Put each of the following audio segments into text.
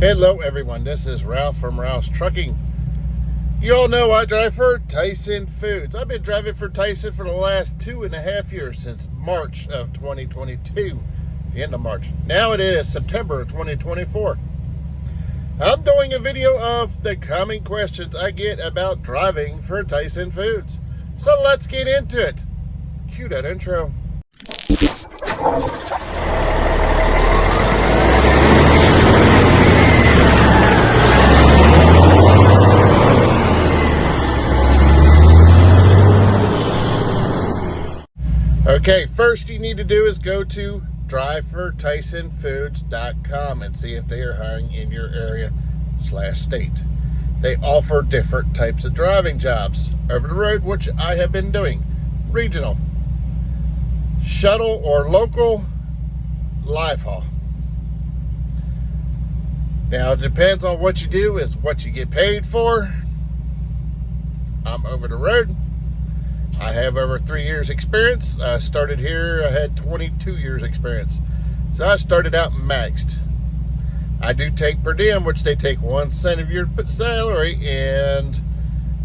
Hello everyone, this is Ralph from Ralph's Trucking. You all know I drive for Tyson Foods. I've been driving for Tyson for the last 2.5 years, since March of 2022, the end of March. Now it is September of 2024. I'm doing a video of the common questions I get about driving for Tyson Foods. So let's get into it. Cue that intro. Okay, first you need to do is go to drivefortysonfoods.com and see if they are hiring in your area / state. They offer different types of driving jobs. Over the road, which I have been doing. Regional, shuttle or local, live haul. Now it depends on what you do, is what you get paid for. I'm over the road. I have over 3 years experience. I started here, I had 22 years experience. So I started out maxed. I do take per diem, which they take 1 cent of your salary, and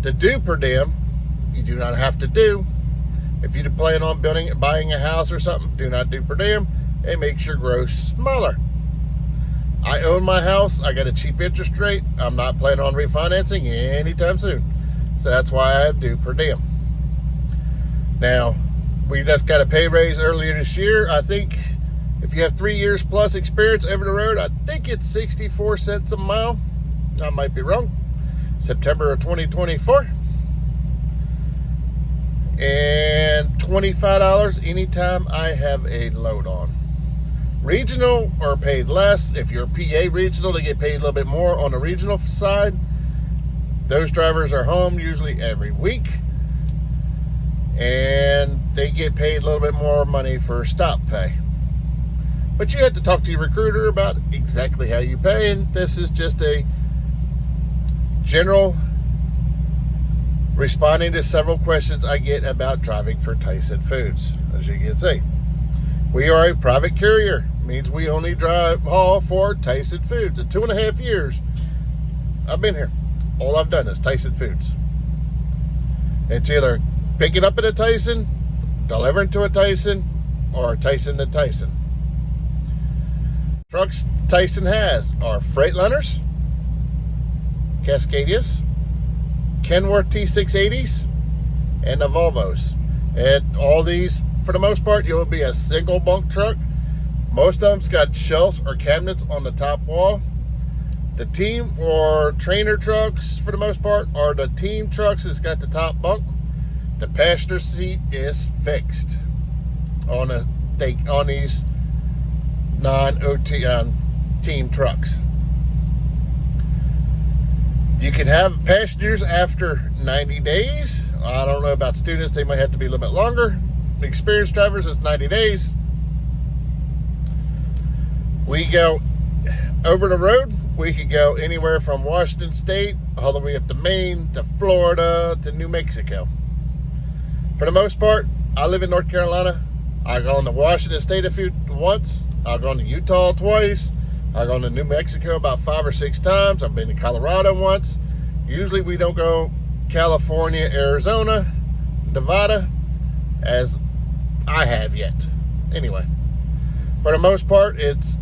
to do per diem, you do not have to do. If you plan on buying a house or something, do not do per diem. It makes your gross smaller. I own my house. I got a cheap interest rate. I'm not planning on refinancing anytime soon. So that's why I do per diem. Now, we just got a pay raise earlier this year. I think if you have 3 years plus experience over the road, I think it's 64 cents a mile. I might be wrong. September of 2024. And $25 anytime I have a load on. Regional are paid less. If you're a PA regional, they get paid a little bit more on the regional side. Those drivers are home usually every week, and they get paid a little bit more money for stop pay. But you have to talk to your recruiter about exactly how you pay, and this is just a general responding to several questions I get about driving for Tyson Foods. As you can see, we are a private carrier. Means we only haul for Tyson Foods. In 2.5 years I've been here, all I've done is Tyson Foods. It's either picking up at a Tyson, delivering to a Tyson, or a Tyson to Tyson. Trucks Tyson has are Freightliners, Cascadias, Kenworth T680s, and the Volvos. And all these, for the most part, you'll be a single bunk truck. Most of them's got shelves or cabinets on the top wall. The team or trainer trucks, for the most part, are the team trucks that's got the top bunk. The passenger seat is fixed on these non-OT team trucks. You can have passengers after 90 days. I don't know about students, they might have to be a little bit longer. Experienced drivers, it's 90 days. We go over the road. We could go anywhere from Washington State all the way up to Maine, to Florida, to New Mexico. For the most part, I live in North Carolina. I've gone to Washington State once. I've gone to Utah twice. I've gone to New Mexico about 5 or 6 times. I've been to Colorado once. Usually we don't go California, Arizona, Nevada, as I have yet. Anyway, for the most part, it's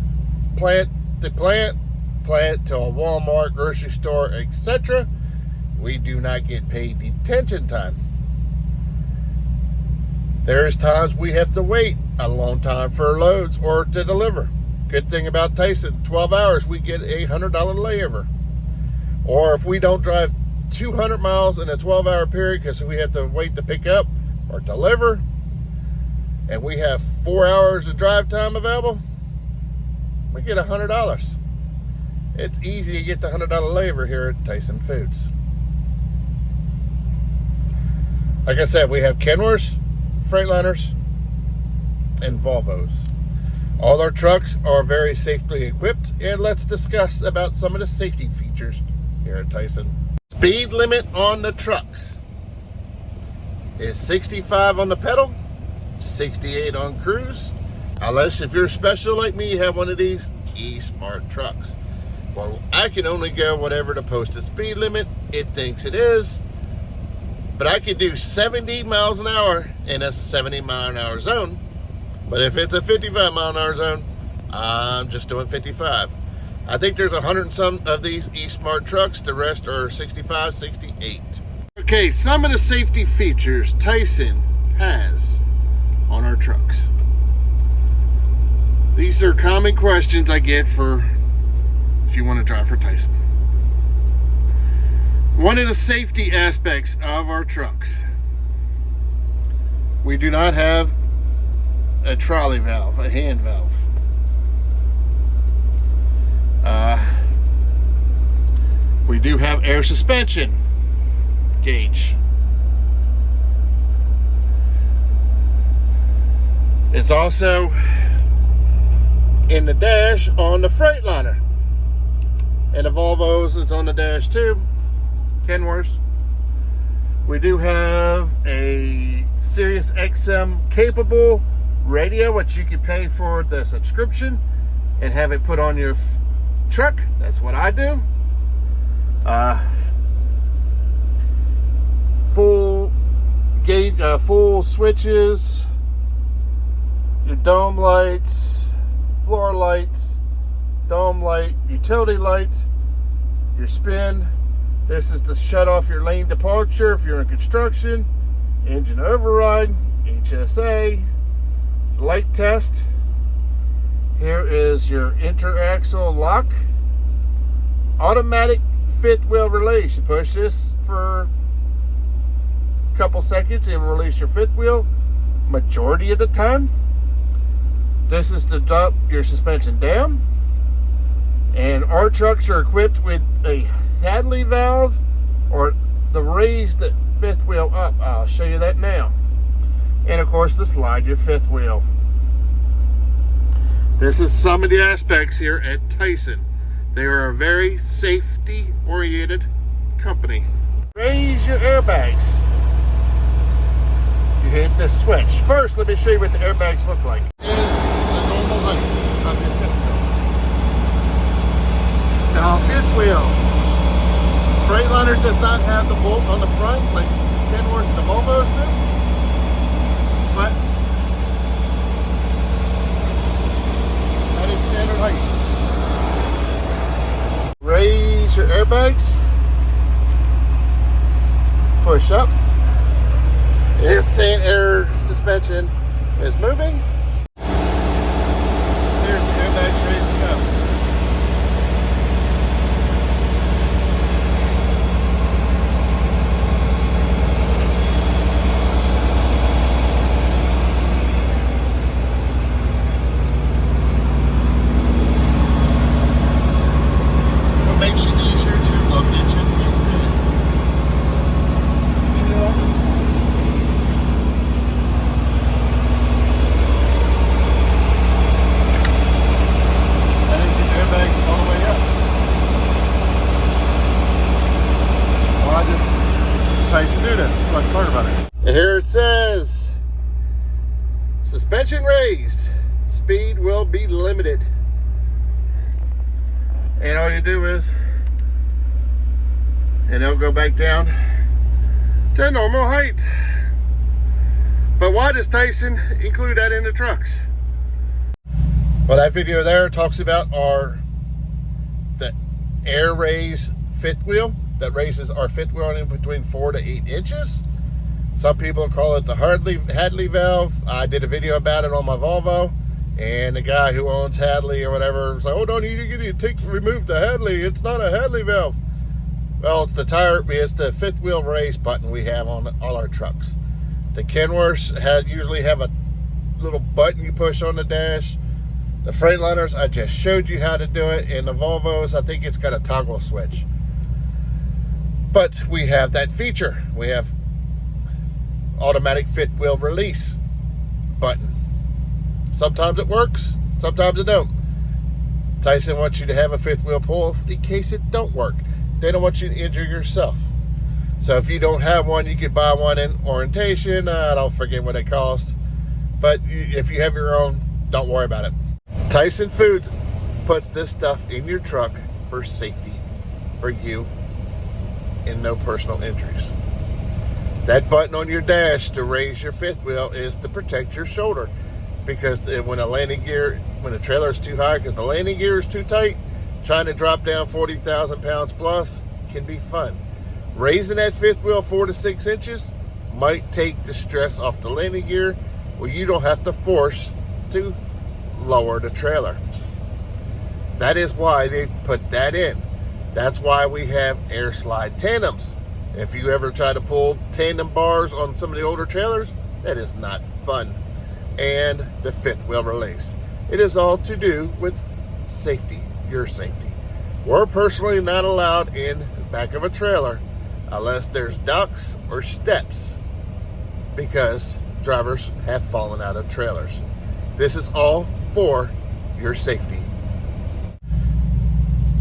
plant to plant, plant to a Walmart, grocery store, etc. We do not get paid detention time. There's times we have to wait a long time for loads or to deliver. Good thing about Tyson, 12 hours, we get a $100 layover. Or if we don't drive 200 miles in a 12-hour period because we have to wait to pick up or deliver, and we have 4 hours of drive time available, we get $100. It's easy to get the $100 layover here at Tyson Foods. Like I said, we have Kenworths, Freightliners, and Volvos. All our trucks are very safely equipped, and let's discuss about some of the safety features here at Tyson. Speed limit on the trucks is 65 on the pedal, 68 on cruise. Unless if you're special like me, you have one of these E-Smart trucks. Well, I can only go whatever the posted speed limit it thinks it is. But I could do 70 miles an hour in a 70 mile an hour zone. But if it's a 55 mile an hour zone, I'm just doing 55. I think there's 100 and some of these eSmart trucks. The rest are 65, 68. Okay, some of the safety features Tyson has on our trucks. These are common questions I get for if you want to drive for Tyson. One of the safety aspects of our trucks, we do not have a trolley valve, a hand valve. We do have air suspension gauge. It's also in the dash on the Freightliner. And the Volvos, it's on the dash too. Kenworth. We do have a Sirius XM capable radio, which you can pay for the subscription and have it put on your truck. That's what I do. Full gauge, full switches, your dome lights, floor lights, dome light, utility lights, your spin. This is to shut off your lane departure if you're in construction, engine override, HSA, light test. Here is your interaxle lock, automatic fifth wheel release. You push this for a couple seconds, it will release your fifth wheel majority of the time. This is to drop your suspension down. And our trucks are equipped with a Hadley valve or the raise the fifth wheel up. I'll show you that now. And of course, to slide your fifth wheel. This is some of the aspects here at Tyson. They are a very safety-oriented company. Raise your airbags. You hit the switch. First, let me show you what the airbags look like. This is the normal height of your fifth wheel. Now, fifth wheels. Freightliner does not have the bolt on the front like Kenworth and the Volvos do. But that is standard height. Raise your airbags. Push up. It's saying air suspension is moving. Here's the airbags raising up. Makes it easier to locate your vehicle. That is your airbags all the way up. Why does Tyson do this? Let's talk about it. And here it says, suspension raised, speed will be limited. And all you do is, and it'll go back down to normal height. But why does Tyson include that in the trucks? Well, that video there talks about the air raise fifth wheel that raises our fifth wheel in between 4 to 8 inches. Some people call it the Hadley valve. I did a video about it on my Volvo. And the guy who owns Hadley or whatever was like, oh, don't you remove the Hadley. It's not a Hadley valve. Well, it's the fifth wheel raise button we have on all our trucks. The Kenworths usually have a little button you push on the dash. The Freightliners, I just showed you how to do it. And the Volvos, I think it's got a toggle switch. But we have that feature. We have automatic fifth wheel release button. Sometimes it works, sometimes it don't. Tyson wants you to have a fifth wheel pull in case it don't work. They don't want you to injure yourself. So if you don't have one, you could buy one in orientation. I don't forget what it cost. But if you have your own, don't worry about it. Tyson Foods puts this stuff in your truck for safety for you and no personal injuries. That button on your dash to raise your fifth wheel is to protect your shoulder, because when a trailer is too high because the landing gear is too tight, trying to drop down 40,000 pounds plus can be fun. Raising that fifth wheel 4 to 6 inches might take the stress off the landing gear, where you don't have to force to lower the trailer. That is why they put that in. That's why we have air slide tandems. If you ever try to pull tandem bars on some of the older trailers, that is not fun. And the fifth wheel release. It is all to do with safety, your safety. We're personally not allowed in the back of a trailer unless there's docks or steps, because drivers have fallen out of trailers. This is all for your safety.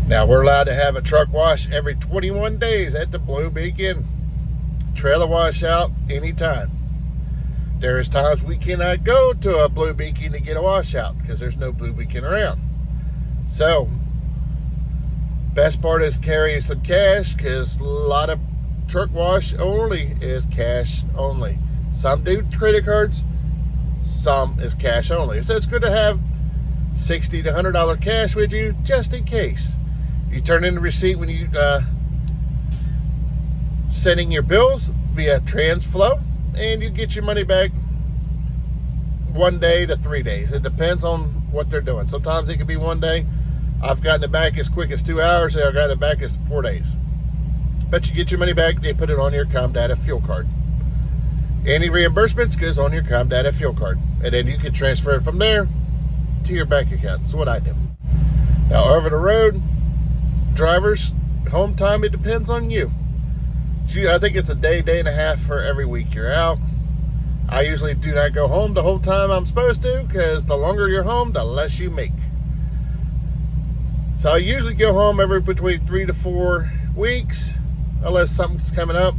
Now, we're allowed to have a truck wash every 21 days at the Blue Beacon. Trailer wash out anytime. There is times we cannot go to a Blue Beacon to get a washout because there's no Blue Beacon around. So, best part is carrying some cash, because a lot of truck wash only is cash only. Some do credit cards, some is cash only. So it's good to have $60 to $100 cash with you just in case. You turn in the receipt when you sending your bills via TransFlow, and you get your money back 1 day to 3 days. It depends on what they're doing. Sometimes it can be 1 day. I've gotten it back as quick as 2 hours, and I've gotten it back as 4 days. But you get your money back, they put it on your ComData fuel card. Any reimbursements goes on your ComData fuel card, and then you can transfer it from there to your bank account. That's what I do. Now, over the road, drivers, home time, it depends on you. I think it's a day and a half for every week you're out. I usually do not go home the whole time I'm supposed to, because the longer you're home, the less you make. So I usually go home every between 3 to 4 weeks, unless something's coming up,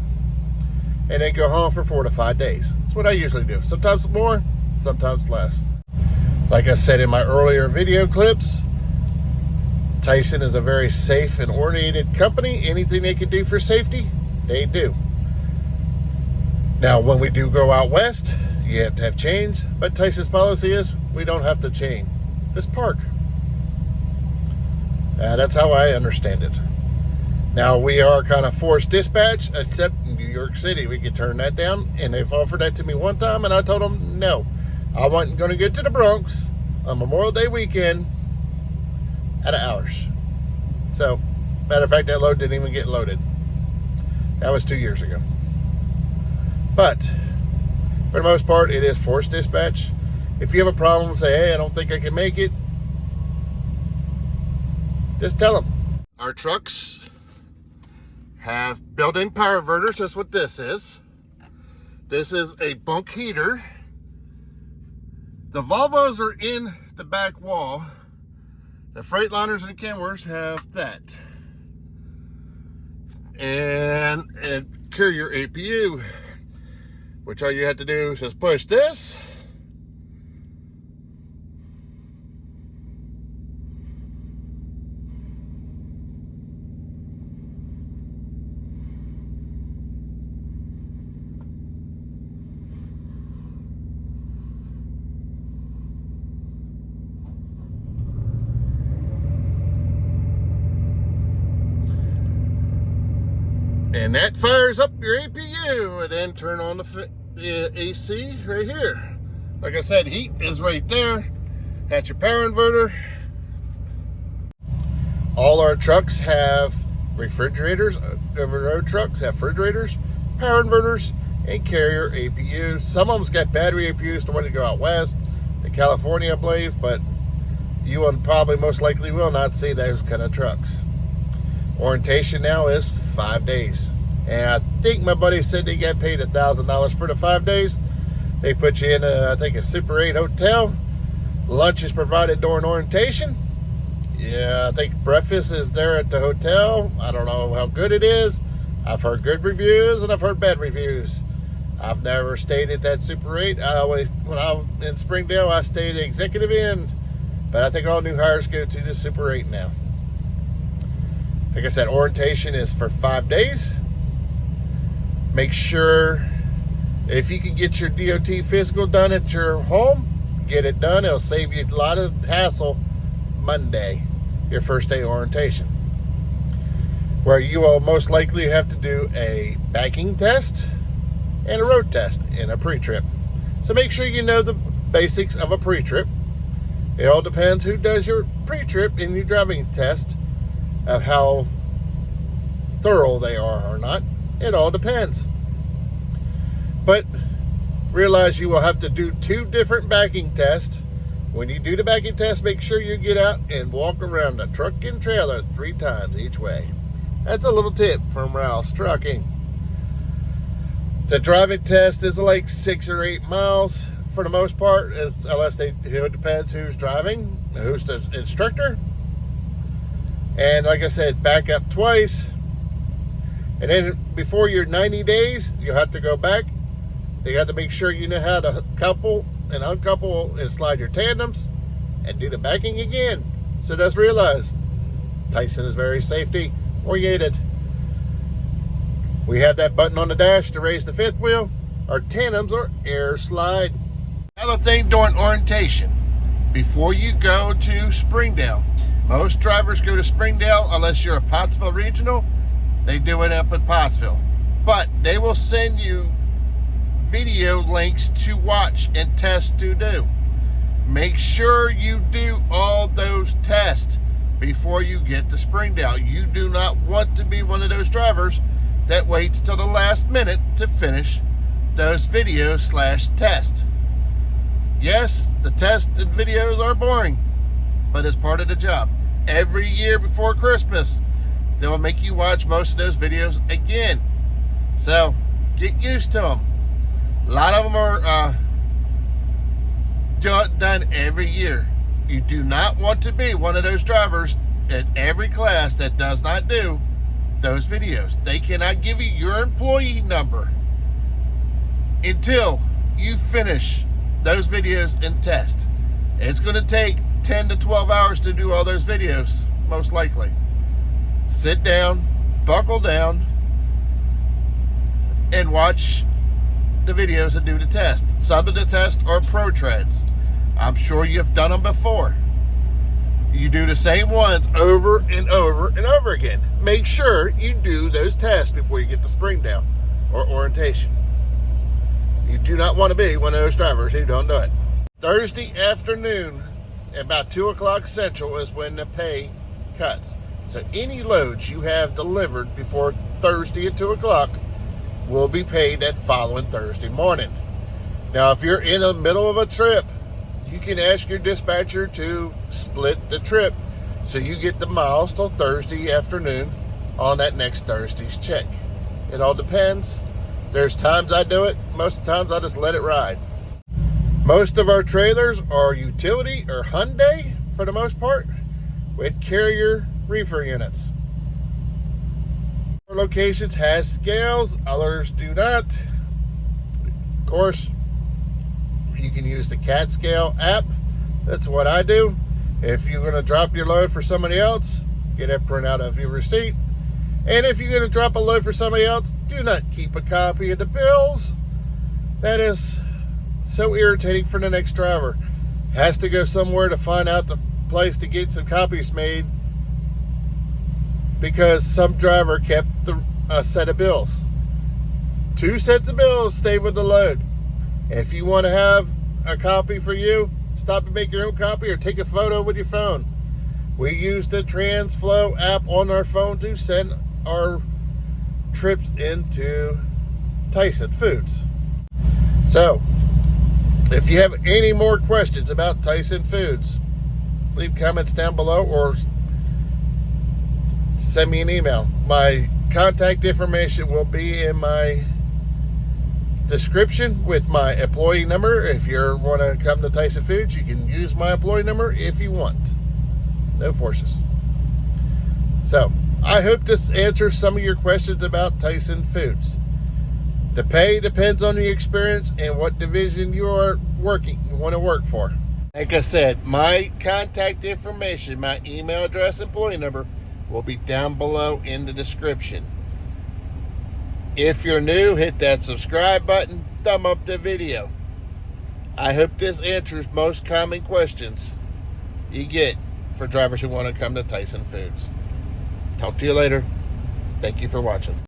and then go home for 4 to 5 days. That's what I usually do. Sometimes more, sometimes less. Like I said in my earlier video clips, Tyson is a very safe and oriented company. Anything they can do for safety, they do. Now, when we do go out west, you have to have chains, but Tyson's policy is we don't have to chain. Just park. That's how I understand it. Now, we are kind of forced dispatch, except in New York City. We could turn that down, and they've offered that to me one time, and I told them no. I wasn't going to get to the Bronx on Memorial Day weekend out of hours. So, matter of fact, that load didn't even get loaded. That was 2 years ago. But, for the most part, it is forced dispatch. If you have a problem, say, hey, I don't think I can make it, just tell them. Our trucks have built-in power inverters. That's what this is. This is a bunk heater. The Volvos are in the back wall. The Freightliners and the Kenworths have that. And a Carrier APU, which all you have to do is just push this. And that fires up your APU, and then turn on the AC right here. Like I said, heat is right there. That's your power inverter. All our trucks have refrigerators. Over-the-road trucks have refrigerators, power inverters, and Carrier APUs. Some of them's got battery APUs to want to go out west to California, I believe, but you will probably most likely will not see those kind of trucks. Orientation now is 5 days. And I think my buddy said they got paid $1,000 for the 5 days. They put you in, I think, a Super 8 hotel. Lunch is provided during orientation. Yeah, I think breakfast is there at the hotel. I don't know how good it is. I've heard good reviews and I've heard bad reviews. I've never stayed at that Super 8. When I was in Springdale, I stayed at Executive Inn. But I think all new hires go to the Super 8 now. Like I said, orientation is for 5 days. Make sure if you can get your DOT physical done at your home, get it done. It'll save you a lot of hassle Monday, your first day orientation, where you will most likely have to do a backing test and a road test in a pre-trip. So make sure you know the basics of a pre-trip. It all depends who does your pre-trip and your driving test of how thorough they are or not. It all depends. But realize you will have to do 2 different backing tests. When you do the backing test, make sure you get out and walk around the truck and trailer 3 times each way. That's a little tip from Ralph's Trucking. The driving test is like 6 or 8 miles for the most part, it depends who's driving, who's the instructor. And like I said, back up twice. And then before your 90 days, you'll have to go back. You have to make sure you know how to couple and uncouple and slide your tandems and do the backing again. So just realize Tyson is very safety oriented. We have that button on the dash to raise the 5th wheel. Our tandems are air slide. Another thing during orientation, before you go to Springdale, most drivers go to Springdale unless you're a Pottsville regional. They do it up at Pottsville. But they will send you video links to watch and tests to do. Make sure you do all those tests before you get to Springdale. You do not want to be one of those drivers that waits till the last minute to finish those videos / tests. Yes, the tests and videos are boring, but it's part of the job. Every year before Christmas, they will make you watch most of those videos again. So, get used to them. A lot of them are done every year. You do not want to be one of those drivers at every class that does not do those videos. They cannot give you your employee number until you finish those videos and test. It's going to take 10 to 12 hours to do all those videos, most likely. Sit down, buckle down, and watch the videos and do the test. Some of the tests are pro treads. I'm sure you've done them before. You do the same ones over and over and over again. Make sure you do those tests before you get to Springdale or orientation. You do not want to be one of those drivers who don't do it. Thursday afternoon, about 2 o'clock Central, is when the pay cuts. So any loads you have delivered before Thursday at 2 o'clock will be paid that following Thursday morning. Now, if you're in the middle of a trip, you can ask your dispatcher to split the trip so you get the miles till Thursday afternoon on that next Thursday's check. It all depends. There's times I do it. Most of the times I just let it ride. Most of our trailers are utility or Hyundai for the most part with carrier reefer units. Our locations has scales, others do not. Of course, you can use the CAT scale app. That's what I do. If you're going to drop your load for somebody else, get a printout of your receipt. And if you're going to drop a load for somebody else, do not keep a copy of the bills. That is so irritating for the next driver. Has to go somewhere to find out the place to get some copies made because some driver kept a set of bills. 2 sets of bills stay with the load. If you want to have a copy for you, stop and make your own copy or take a photo with your phone. We use the TransFlow app on our phone to send our trips into Tyson Foods. So, if you have any more questions about Tyson Foods, leave comments down below or send me an email. My contact information will be in my description with my employee number. If you want to come to Tyson Foods, you can use my employee number if you want. No forces. So, I hope this answers some of your questions about Tyson Foods. The pay depends on the experience and what division you want to work for. Like I said, my contact information, my email address, employee number will be down below in the description. If you're new, hit that subscribe button, thumb up the video. I hope this answers most common questions you get for drivers who want to come to Tyson Foods. Talk to you later. Thank you for watching.